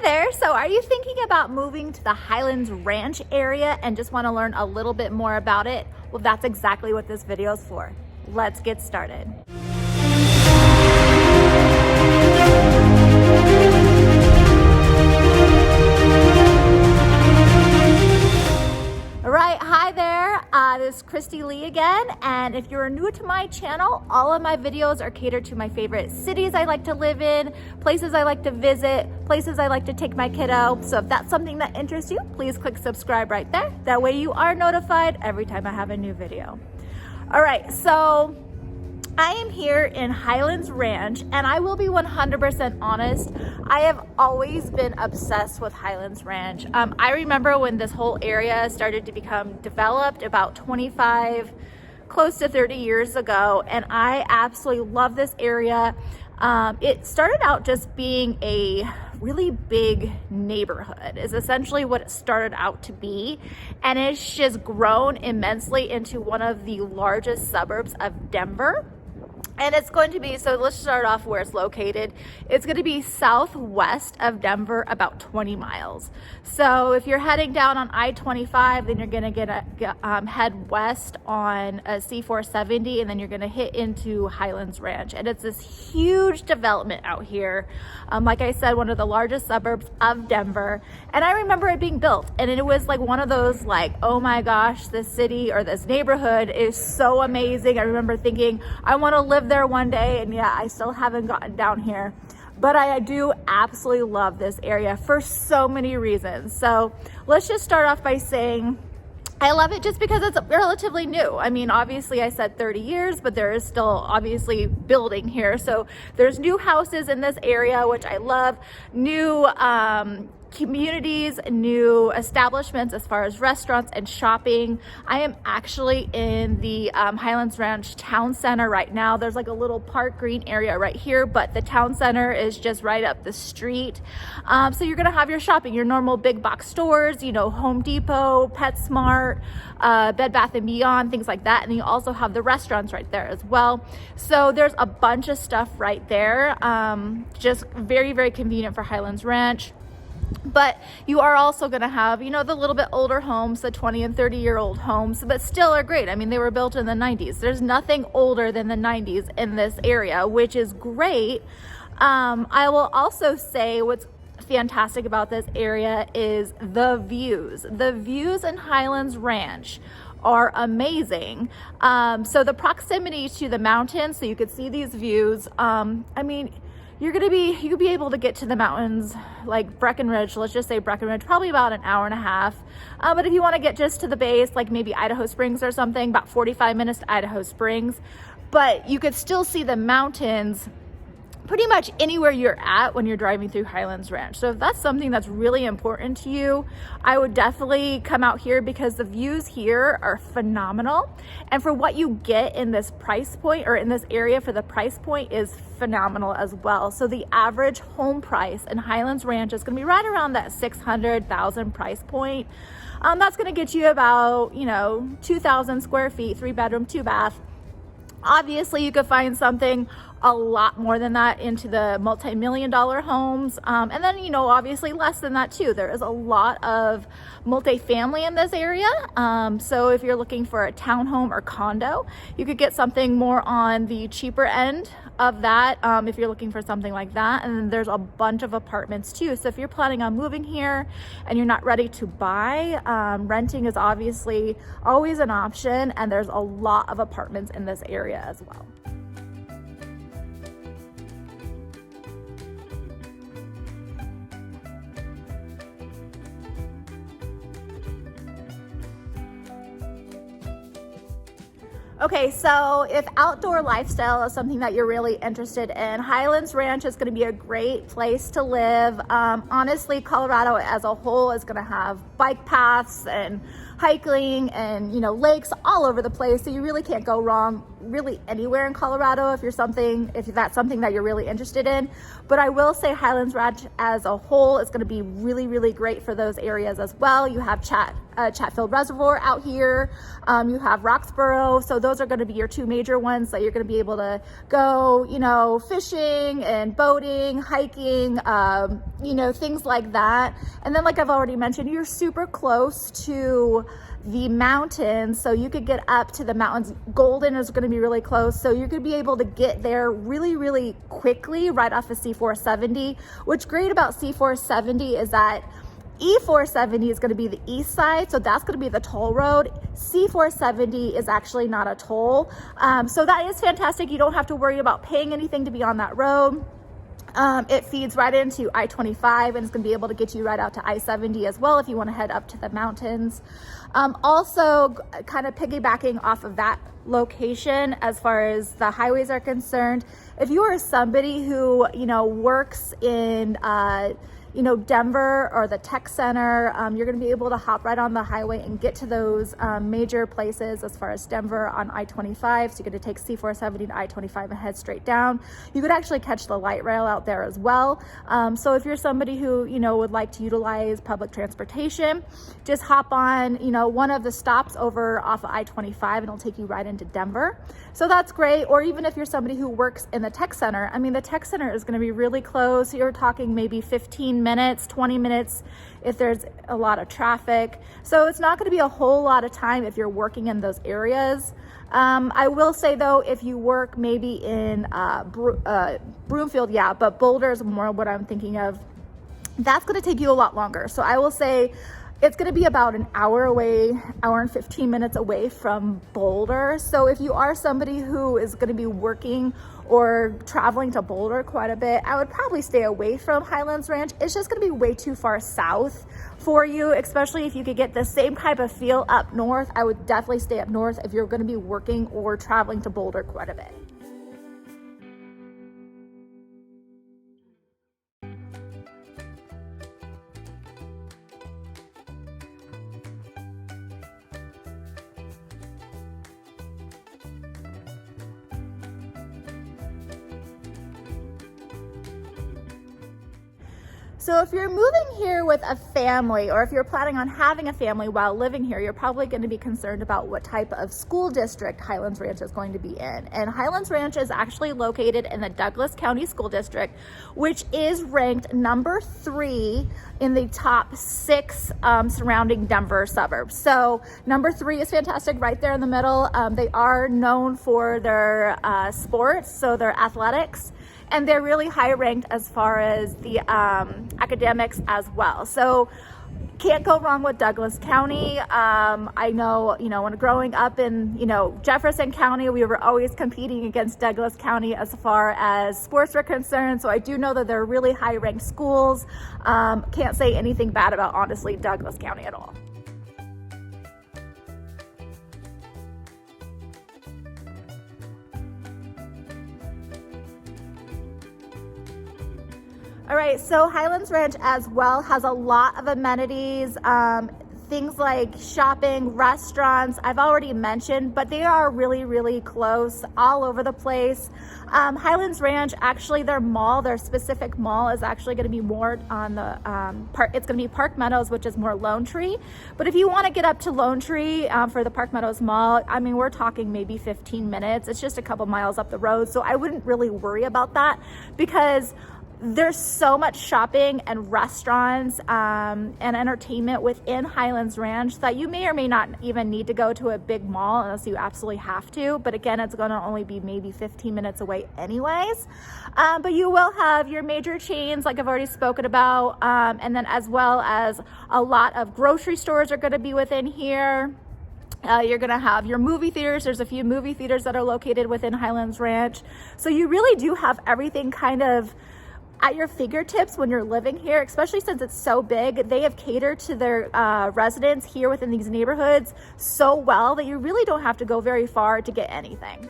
there. So are you thinking about moving to the Highlands Ranch area and just want to learn a little bit more about it? Well, that's exactly what this video is for. Let's get started. All right, hi there. This is Christy Lee again, and if you're new to my channel, all of my videos are catered to my favorite cities I like to live in, places I like to visit, places I like to take my kiddo. So if that's something that interests you, please click subscribe right there. That way you are notified every time I have a new video. All right, so I am here in Highlands Ranch, and I will be 100% honest, I have always been obsessed with Highlands Ranch. I remember when this whole area started to become developed about 25, close to 30 years ago, and I absolutely love this area. It started out just being a really big neighborhood is essentially what it started out to be, and it's just grown immensely into one of the largest suburbs of Denver. And it's going to be, so let's start off where it's located. It's going to be southwest of Denver, about 20 miles. So if you're heading down on I-25, then you're going to head west on a C-470, and then you're going to hit into Highlands Ranch. And it's this huge development out here. Like I said, one of the largest suburbs of Denver. And I remember it being built, and it was like one of those like, oh my gosh, this city or this neighborhood is so amazing. I remember thinking, I want to live there one day, and yeah, I still haven't gotten down here, but I do absolutely love this area for so many reasons. So let's just start off by saying I love it just because it's relatively new. I mean, obviously I said 30 years, but there is still obviously building here. So there's new houses in this area, which I love, new communities, new establishments as far as restaurants and shopping. I am actually in the Highlands Ranch Town Center right now. There's like a little park green area right here, but the town center is just right up the street. So you're gonna have your shopping, your normal big box stores, you know, Home Depot, PetSmart, Bed Bath & Beyond, things like that. And you also have the restaurants right there as well. So there's a bunch of stuff right there. Just very, very convenient for Highlands Ranch. But you are also going to have, you know, the little bit older homes, the 20 and 30-year-old homes, but still are great. I mean, they were built in the 90s. There's nothing older than the 90s in this area, which is great. I will also say what's fantastic about this area is the views. The views in Highlands Ranch are amazing. So the proximity to the mountains, so you could see these views. I mean, you could be able to get to the mountains like Breckenridge, let's just say Breckenridge, probably about an hour and a half. But if you want to get just to the base, like maybe Idaho Springs or something, about 45 minutes to Idaho Springs. But you could still see the mountains pretty much anywhere you're at when you're driving through Highlands Ranch. So if that's something that's really important to you, I would definitely come out here because the views here are phenomenal. And for what you get in this price point, or in this area for the price point, is phenomenal as well. So the average home price in Highlands Ranch is gonna be right around that $600,000 price point. That's gonna get you about, you know, 2,000 square feet, 3-bedroom, 2-bath. Obviously, you could find something a lot more than that into the multi-million-dollar homes. And then, you know, obviously less than that too. There is a lot of multifamily in this area. So if you're looking for a townhome or condo, you could get something more on the cheaper end of that if you're looking for something like that. And then there's a bunch of apartments too. So if you're planning on moving here and you're not ready to buy, renting is obviously always an option, and there's a lot of apartments in this area as well. Okay, so if outdoor lifestyle is something that you're really interested in, Highlands Ranch is going to be a great place to live. Honestly, Colorado as a whole is going to have bike paths and hiking and, you know, lakes all over the place. So you really can't go wrong really anywhere in Colorado if that's something that you're really interested in. But I will say Highlands Ranch as a whole is going to be really, really great for those areas as well. You have Chatfield Reservoir out here. You have Roxborough. So those are going to be your two major ones that you're going to be able to go, you know, fishing and boating, hiking, you know, things like that. And then, like I've already mentioned, you're super close to the mountains, so you could get up to the mountains. Golden is going to be really close, so you're going to be able to get there really, really quickly right off of C470. What's great about C470 is that E470 is going to be the east side, so that's going to be the toll road. C470 is actually not a toll, so that is fantastic. You don't have to worry about paying anything to be on that road. It feeds right into I-25 and it's going to be able to get you right out to I-70 as well if you want to head up to the mountains. Also, kind of piggybacking off of that location as far as the highways are concerned, if you are somebody who, you know, works in you know, Denver or the tech center, you're going to be able to hop right on the highway and get to those major places as far as Denver on I-25. So you're going to take C470 to I-25 and head straight down. You could actually catch the light rail out there as well. So if you're somebody who, you know, would like to utilize public transportation, just hop on, you know, one of the stops over off of I-25 and it'll take you right into Denver. So that's great. Or even if you're somebody who works in the tech center, I mean, the tech center is going to be really close. You're talking maybe 15 minutes, 20 minutes if there's a lot of traffic. So it's not going to be a whole lot of time if you're working in those areas. I will say though, if you work maybe in Broomfield, yeah, but Boulder is more what I'm thinking of. That's going to take you a lot longer. So I will say it's going to be about an hour away, hour and 15 minutes away from Boulder. So if you are somebody who is going to be working or traveling to Boulder quite a bit, I would probably stay away from Highlands Ranch. It's just going to be way too far south for you, especially if you could get the same type of feel up north. I would definitely stay up north if you're going to be working or traveling to Boulder quite a bit. So if you're moving here with a family, or if you're planning on having a family while living here, you're probably going to be concerned about what type of school district Highlands Ranch is going to be in. And Highlands Ranch is actually located in the Douglas County School District, which is ranked number 3 in the top 6 surrounding Denver suburbs. So number 3 is fantastic, right there in the middle. They are known for their sports, so their athletics. And they're really high ranked as far as the academics as well. So can't go wrong with Douglas County. I know, you know, when growing up in, you know, Jefferson County, we were always competing against Douglas County as far as sports were concerned. So I do know that they're really high ranked schools. Can't say anything bad about, honestly, Douglas County at all. All right, so Highlands Ranch as well has a lot of amenities, things like shopping, restaurants, I've already mentioned, but they are really, really close all over the place. Highlands Ranch, actually their mall, their specific mall is actually gonna be more on the park. It's gonna be Park Meadows, which is more Lone Tree. But if you wanna get up to Lone Tree for the Park Meadows Mall, I mean, we're talking maybe 15 minutes. It's just a couple miles up the road. So I wouldn't really worry about that because there's so much shopping and restaurants and entertainment within Highlands Ranch that you may or may not even need to go to a big mall unless you absolutely have to. But again, it's going to only be maybe 15 minutes away anyways. But you will have your major chains like I've already spoken about. And then as well as a lot of grocery stores are going to be within here. You're going to have your movie theaters. There's a few movie theaters that are located within Highlands Ranch. So you really do have everything kind of at your fingertips when you're living here, especially since it's so big. They have catered to their residents here within these neighborhoods so well that you really don't have to go very far to get anything.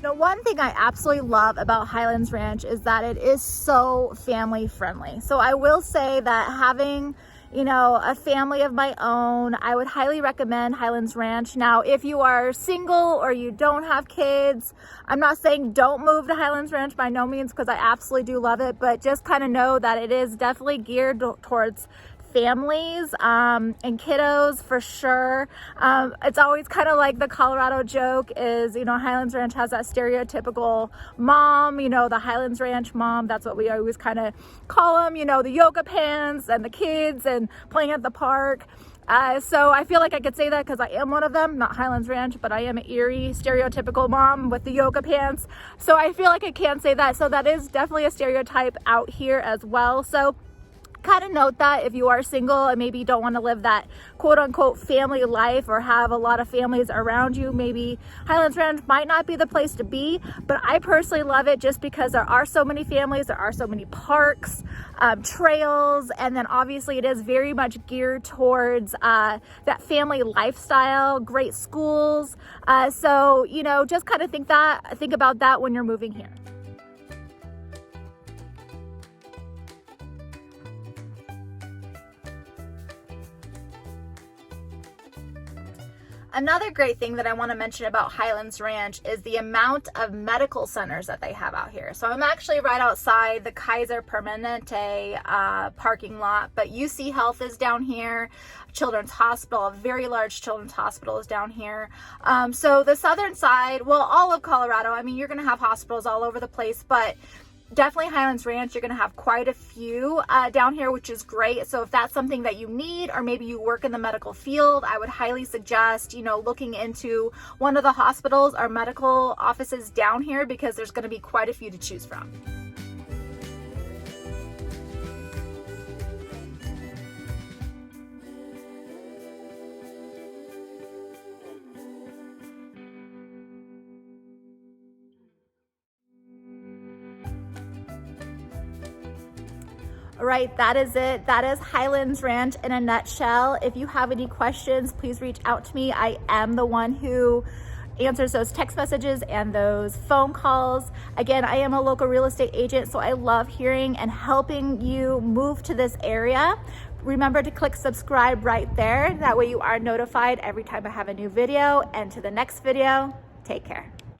Now, one thing I absolutely love about Highlands Ranch is that it is so family friendly. So I will say that having, you know, a family of my own, I would highly recommend Highlands Ranch. Now, if you are single or you don't have kids, I'm not saying don't move to Highlands Ranch by no means, because I absolutely do love it, but just kind of know that it is definitely geared towards families and kiddos for sure. It's always kind of like the Colorado joke is, you know, Highlands Ranch has that stereotypical mom, you know, the Highlands Ranch mom. That's what we always kind of call them, you know, the yoga pants and the kids and playing at the park. So I feel like I could say that because I am one of them, not Highlands Ranch, but I am an eerie stereotypical mom with the yoga pants. So I feel like I can say that. So that is definitely a stereotype out here as well. So kind of note that if you are single and maybe you don't want to live that quote unquote family life or have a lot of families around you, maybe Highlands Ranch might not be the place to be. But I personally love it just because there are so many families, there are so many parks, trails, and then obviously it is very much geared towards that family lifestyle, great schools. So, you know, just kind of think about that when you're moving here. Another great thing that I want to mention about Highlands Ranch is the amount of medical centers that they have out here. So I'm actually right outside the Kaiser Permanente parking lot, but UC Health is down here. Children's Hospital, a very large children's hospital, is down here. So the southern side, well, all of Colorado, I mean, you're going to have hospitals all over the place, but definitely Highlands Ranch, you're going to have quite a few down here, which is great. So if that's something that you need, or maybe you work in the medical field, I would highly suggest, you know, looking into one of the hospitals or medical offices down here, because there's going to be quite a few to choose from. All right, that is it. That is Highlands Ranch in a nutshell. If you have any questions, please reach out to me. I am the one who answers those text messages and those phone calls. Again, I am a local real estate agent, so I love hearing and helping you move to this area. Remember to click subscribe right there. That way you are notified every time I have a new video. And to the next video, take care.